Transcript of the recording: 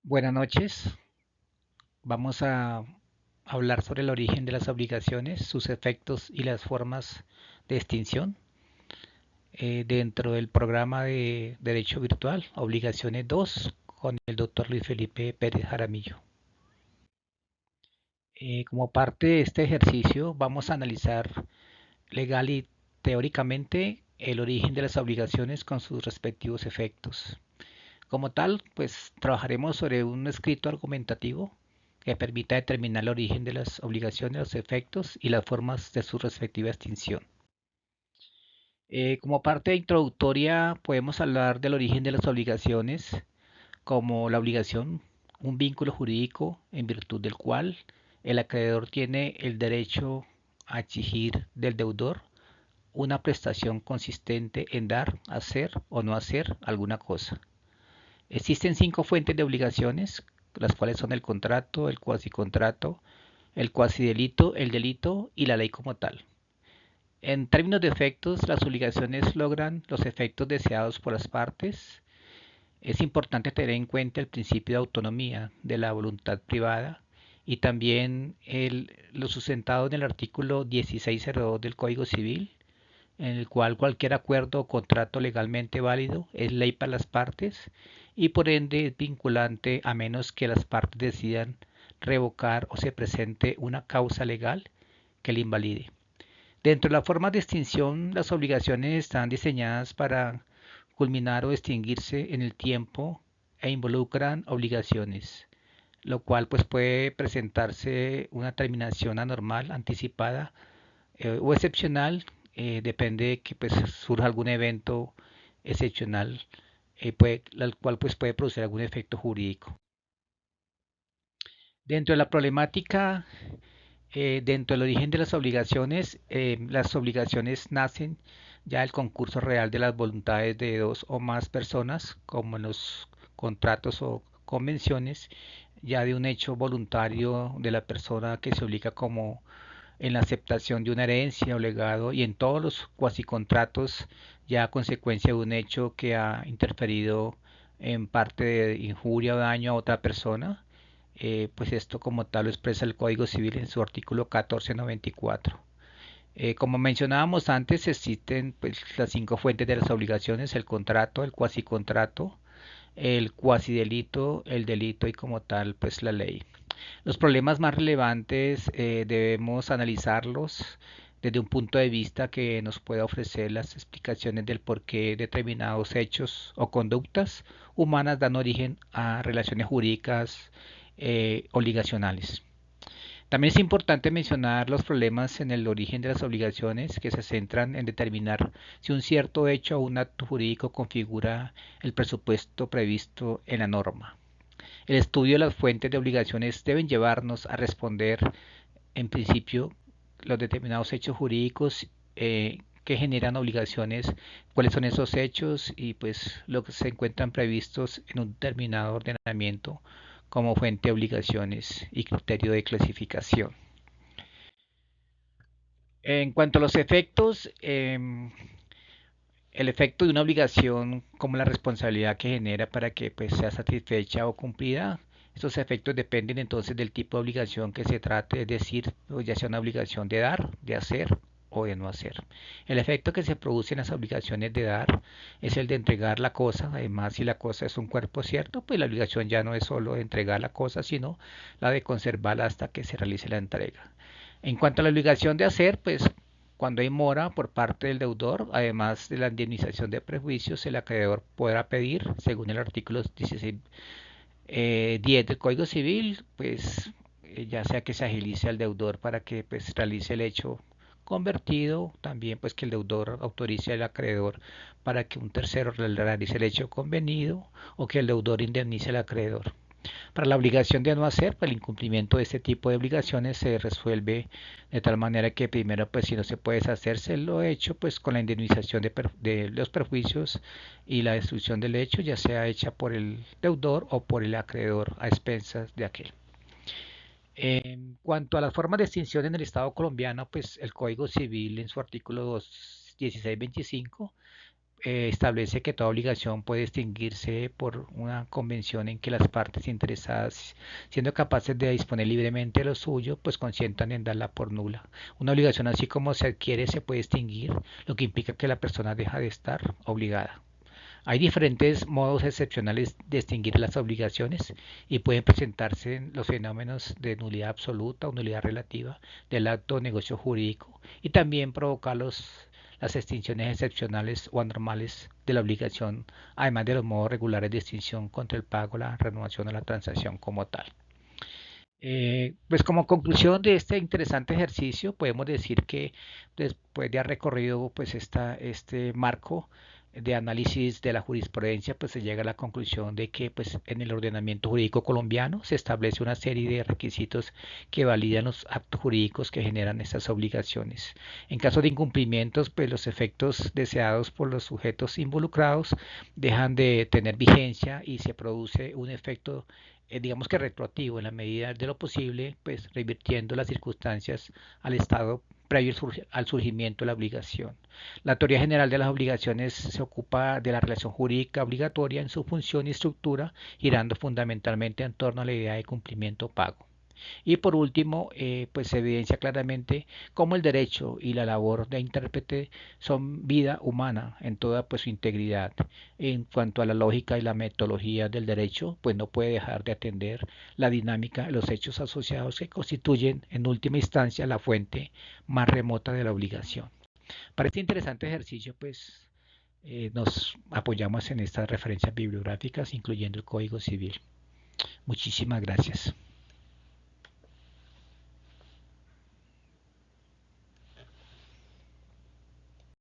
Buenas noches. Vamos a hablar sobre el origen de las obligaciones, sus efectos y las formas de extinción dentro del programa de Derecho Virtual, Obligaciones 2, con el doctor Luis Felipe Pérez Jaramillo. Como parte de este ejercicio, vamos a analizar legal y teóricamente el origen de las obligaciones con sus respectivos efectos. Como tal, pues trabajaremos sobre un escrito argumentativo que permita determinar el origen de las obligaciones, los efectos y las formas de su respectiva extinción. Como parte introductoria, podemos hablar del origen de las obligaciones como la obligación, un vínculo jurídico en virtud del cual el acreedor tiene el derecho a exigir del deudor una prestación consistente en dar, hacer o no hacer alguna cosa. Existen cinco fuentes de obligaciones, las cuales son el contrato, el cuasicontrato, el cuasidelito, el delito y la ley como tal. En términos de efectos, las obligaciones logran los efectos deseados por las partes. Es importante tener en cuenta el principio de autonomía de la voluntad privada y también lo sustentado en el artículo 1602 del Código Civil, en el cual cualquier acuerdo o contrato legalmente válido es ley para las partes y por ende es vinculante a menos que las partes decidan revocar o se presente una causa legal que le invalide. Dentro de la forma de extinción, las obligaciones están diseñadas para culminar o extinguirse en el tiempo e involucran obligaciones, lo cual pues puede presentarse una terminación anormal, anticipada o excepcional, depende de que pues surja algún evento excepcional, el cual pues puede producir algún efecto jurídico. Dentro de la problemática, dentro del origen de las obligaciones nacen ya del concurso real de las voluntades de dos o más personas, como en los contratos o convenciones, ya de un hecho voluntario de la persona que se obliga como en la aceptación de una herencia o legado y en todos los cuasicontratos ya a consecuencia de un hecho que ha interferido en parte de injuria o daño a otra persona, pues esto como tal lo expresa el Código Civil en su artículo 1494. Como mencionábamos antes, existen pues, las cinco fuentes de las obligaciones: el contrato, el cuasicontrato, el cuasidelito, el delito y como tal pues la ley. Los problemas más relevantes debemos analizarlos desde un punto de vista que nos pueda ofrecer las explicaciones del por qué determinados hechos o conductas humanas dan origen a relaciones jurídicas obligacionales. También es importante mencionar los problemas en el origen de las obligaciones que se centran en determinar si un cierto hecho o un acto jurídico configura el presupuesto previsto en la norma. El estudio de las fuentes de obligaciones deben llevarnos a responder, en principio, los determinados hechos jurídicos que generan obligaciones, cuáles son esos hechos y pues lo que se encuentran previstos en un determinado ordenamiento como fuente de obligaciones y criterio de clasificación. En cuanto a los efectos, el efecto de una obligación como la responsabilidad que genera para que pues, sea satisfecha o cumplida, estos efectos dependen entonces del tipo de obligación que se trate, es decir, pues, ya sea una obligación de dar, de hacer o de no hacer. El efecto que se produce en las obligaciones de dar es el de entregar la cosa. Además, si la cosa es un cuerpo cierto, pues la obligación ya no es solo de entregar la cosa, sino la de conservarla hasta que se realice la entrega. En cuanto a la obligación de hacer, pues cuando hay mora por parte del deudor, además de la indemnización de prejuicios, el acreedor podrá pedir, según el artículo 16, 10 del Código Civil, pues ya sea que se agilice al deudor para que pues realice el hecho convertido, también pues que el deudor autorice al acreedor para que un tercero realice el hecho convenido o que el deudor indemnice al acreedor. Para la obligación de no hacer, pues el incumplimiento de este tipo de obligaciones se resuelve de tal manera que primero, pues si no se puede deshacerse lo hecho, pues con la indemnización de los perjuicios y la destrucción del hecho, ya sea hecha por el deudor o por el acreedor a expensas de aquel. En cuanto a las formas de extinción en el Estado colombiano, pues el Código Civil en su artículo 1625 establece que toda obligación puede extinguirse por una convención en que las partes interesadas, siendo capaces de disponer libremente de lo suyo, pues consientan en darla por nula. Una obligación así como se adquiere se puede extinguir, lo que implica que la persona deja de estar obligada. Hay diferentes modos excepcionales de extinguir las obligaciones y pueden presentarse en los fenómenos de nulidad absoluta o nulidad relativa del acto o negocio jurídico y también provocar las extinciones excepcionales o anormales de la obligación, además de los modos regulares de extinción contra el pago, la renovación o la transacción como tal. Pues como conclusión de este interesante ejercicio, podemos decir que después de haber recorrido pues este marco de análisis de la jurisprudencia, pues se llega a la conclusión de que pues en el ordenamiento jurídico colombiano se establece una serie de requisitos que validan los actos jurídicos que generan estas obligaciones. En caso de incumplimientos, pues los efectos deseados por los sujetos involucrados dejan de tener vigencia y se produce un efecto digamos que retroactivo en la medida de lo posible, pues revirtiendo las circunstancias al estado previo al surgimiento de la obligación. La teoría general de las obligaciones se ocupa de la relación jurídica obligatoria en su función y estructura, girando fundamentalmente en torno a la idea de cumplimiento pago. Y por último, pues se evidencia claramente cómo el derecho y la labor de intérprete son vida humana en toda pues, su integridad. En cuanto a la lógica y la metodología del derecho, pues no puede dejar de atender la dinámica de los hechos asociados que constituyen en última instancia la fuente más remota de la obligación. Para este interesante ejercicio, pues nos apoyamos en estas referencias bibliográficas, incluyendo el Código Civil. Muchísimas gracias.